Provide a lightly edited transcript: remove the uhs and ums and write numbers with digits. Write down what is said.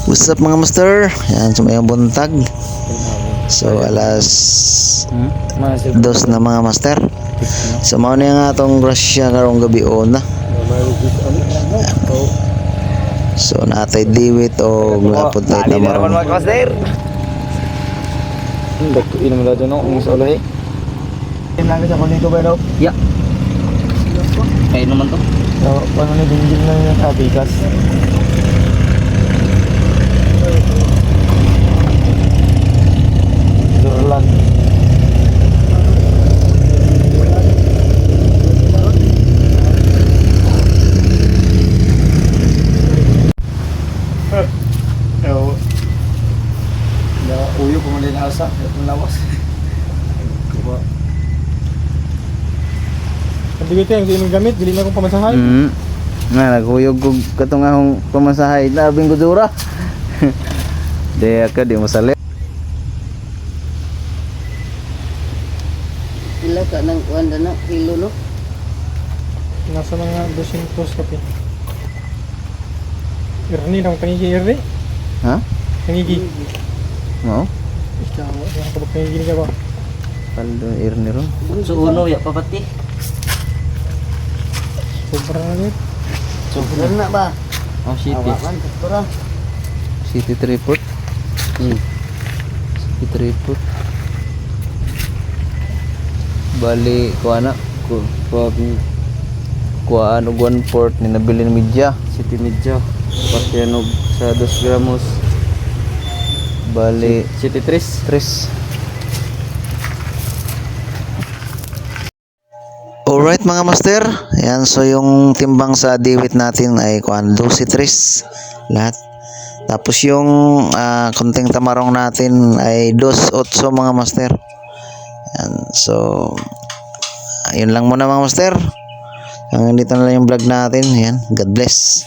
What's up mga master? Yan, sumayang buntag. So alas dos na mga master. So mao na nga atong grasya karong gabi na. So natay diwit o lapod tayo tamarong. Mga master. Dagko ino mo daw no, ang solo eh. Tim lang sa kunito ba daw? Ya. Kayo naman to. So, paano ni dinggin lang yung abigas? Durlan. Uyo kung malin asa, itong lawas. Kuha. Ang bigot yan, hindi gamit, dili na akong pamasahay. Nga, naguyog kong katong akong pamasahay na abing gudura. Di ka, di mo salit. Sila ka ng wanda na kilo no? Nasa mga 200 kape. Irni lang, pangigi irni. Ha? Pangigi. Oo? Ikaw, yung kabag pangigi ka ba? Paldo irni ron. So uno ya papati. Sobra na yun. Sobra na ba? Oh, city. Awakan, doktora. City Tripod. City Tripod. Bali, kuha na. Kuhaan og 1/4 ni nabili ni Midya. City Midya. Pati ano sa 2 gramos. Bali, City 3. Alright mga master. Yan, so yung timbang sa diwit natin ay kuan 12-3 lahat. Tapos yung kunting tamarong natin ay 2-8 mga master. Yan, so ayun lang muna mga master. Hanggang dito na lang yung vlog natin. Yan, God bless.